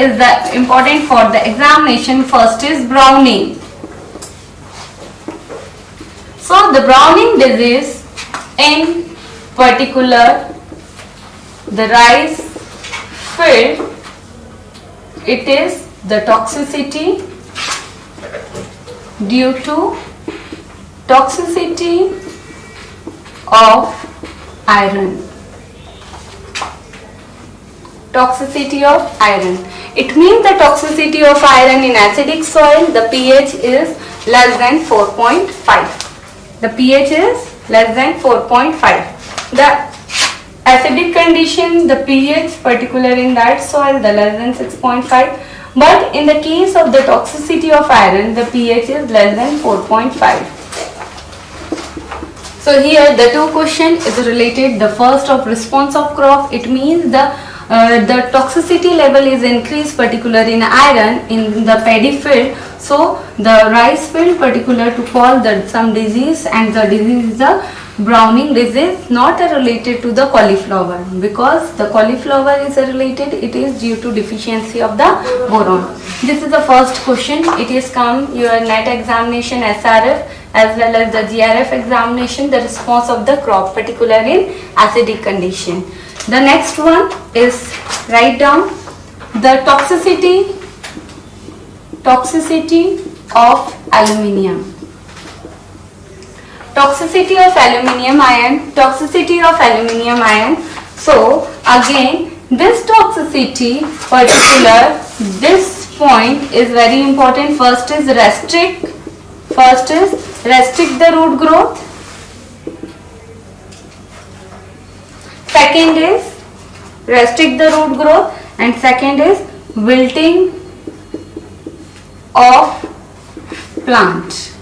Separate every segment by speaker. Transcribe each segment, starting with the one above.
Speaker 1: is the important for the examination. First is browning. So the browning disease, in particular the rice field, it is the toxicity due to toxicity of iron. Toxicity of iron. It means the toxicity of iron in acidic soil, the pH is less than 4.5. The pH is less than 4.5. The acidic condition, the pH particular in that soil, the less than 6.5. But in the case of the toxicity of iron, the pH is less than 4.5. So here the two question is related. The first of response of crop, it means the toxicity level is increased particular in iron in the paddy field. So the rice field particular to call the some disease, and the disease is the browning disease, not related to the cauliflower, because the cauliflower is related, it is due to deficiency of the boron. This is the first question. It is come your NET examination SRF as well as the JRF examination, the response of the crop particular in acidic condition. The next one is write down the toxicity of aluminium. Toxicity of aluminium ion. Toxicity of aluminium ion. So again, this toxicity particular, this point is very important. First is restrict the root growth. Second is restrict the root growth, and second is wilting of plant.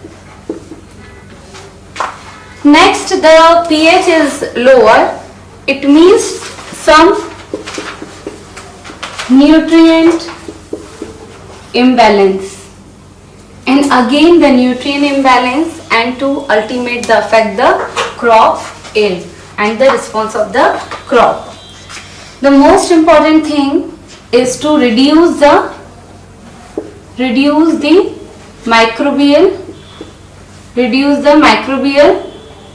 Speaker 1: Next, the pH is lower. It means some nutrient imbalance, and again the nutrient imbalance, and to ultimate the affect the crop yield and the response of the crop. The most important thing is to reduce the microbial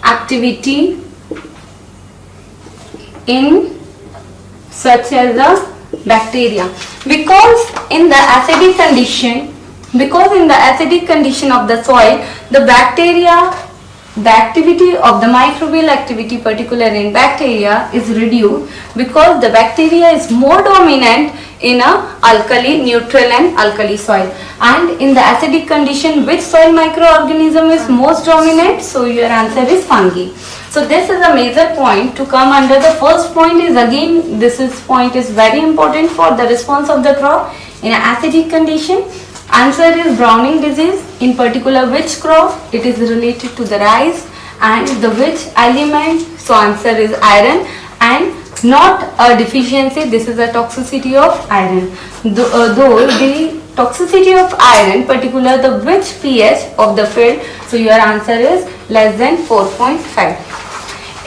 Speaker 1: activity in such as the bacteria, because in the acidic condition of the soil, the bacteria, the activity of the microbial activity particular in bacteria is reduced, because the bacteria is more dominant in a neutral and alkali soil. And in the acidic condition, which soil microorganism is most dominant? So your answer is fungi. So this is a major point to come under. The first point is, again point is very important for the response of the crop in an acidic condition. Answer is browning disease, in particular which crop? It is related to the rice, and the which element? So answer is iron, and not a deficiency, this is a toxicity of iron. Though the toxicity of iron particular the which pH of the field, so your answer is less than 4.5.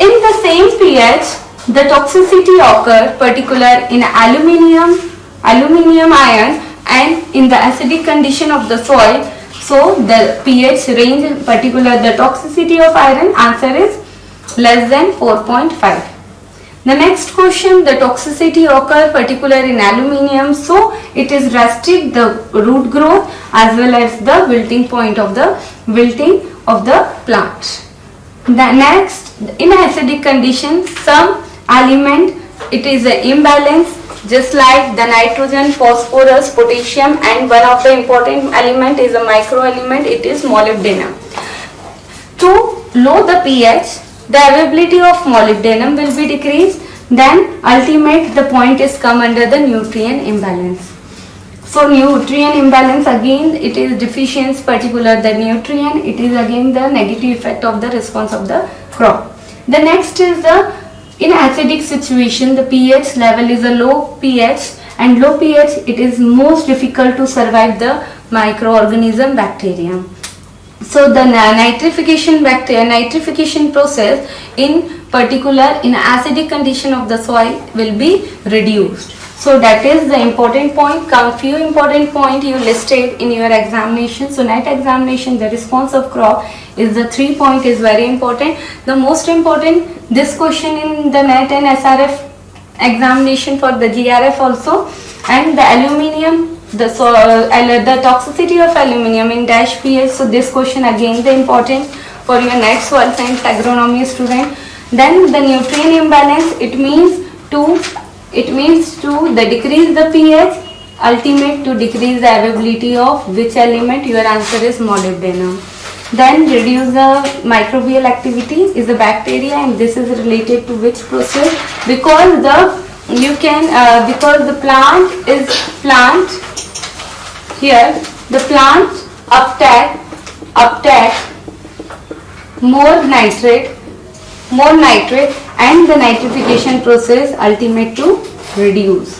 Speaker 1: In the same pH, the toxicity occur particular in aluminium ion, and in the acidic condition of the soil. So the pH range particular the toxicity of iron, answer is less than 4.5. The next question, the toxicity occur particular in aluminium, so it is restrict the root growth as well as the wilting of the plant. The next, in acidic condition, some element, it is an imbalance, just like the nitrogen, phosphorus, potassium, and one of the important element is a micro element, it is molybdenum. To low the pH, the availability of molybdenum will be decreased, then ultimate the point is come under the nutrient imbalance. So nutrient imbalance, again it is deficiency particular the nutrient, it is again the negative effect of the response of the crop. The next is the in acidic situation, the pH level is a low pH, and low pH it is most difficult to survive the microorganism bacteria. So the nitrification process in particular in acidic condition of the soil will be reduced. So that is the important point. Few important point you listed in your examination. So NET examination, the response of crop is the 3 point is very important. The most important, this question in the NET and SRF examination for the GRF also, and the aluminium, the toxicity of aluminium in dash pH. So this question again the important for your NET soil science agronomy student. Then the nutrient imbalance, it means to the decrease the pH, ultimate to decrease the availability of which element. Your answer is molybdenum. Then reduce the microbial activity is the bacteria, and this is related to which process? Because the because the plant here, the plant uptake more nitrate and the nitrification process ultimate to reduce.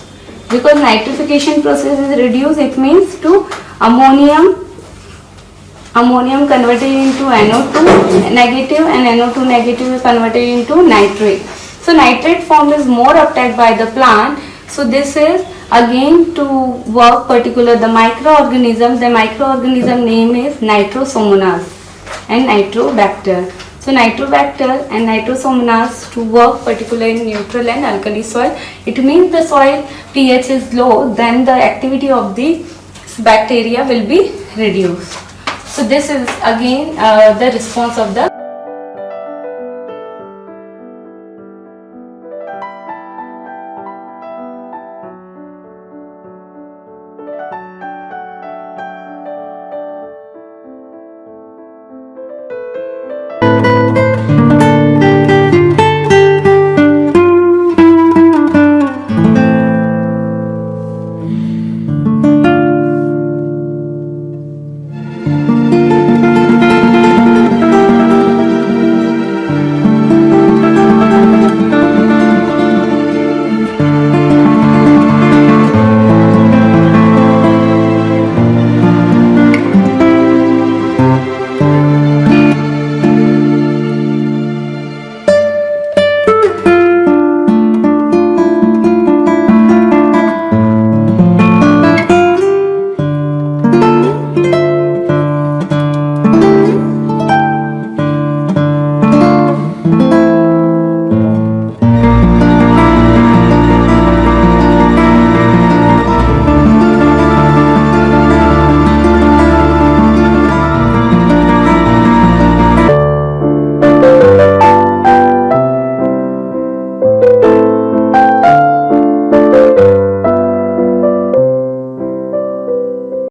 Speaker 1: Because nitrification process is reduced, it means to ammonium converted into NO2 negative, and NO2 negative is converted into nitrate. So nitrate form is more uptake by the plant. So this is again to work particular the microorganism. The microorganism name is Nitrosomonas and Nitrobacter. So Nitrobacter and Nitrosomonas to work particularly in neutral and alkali soil. It means the soil pH is low, then the activity of the bacteria will be reduced. So this is again the response of the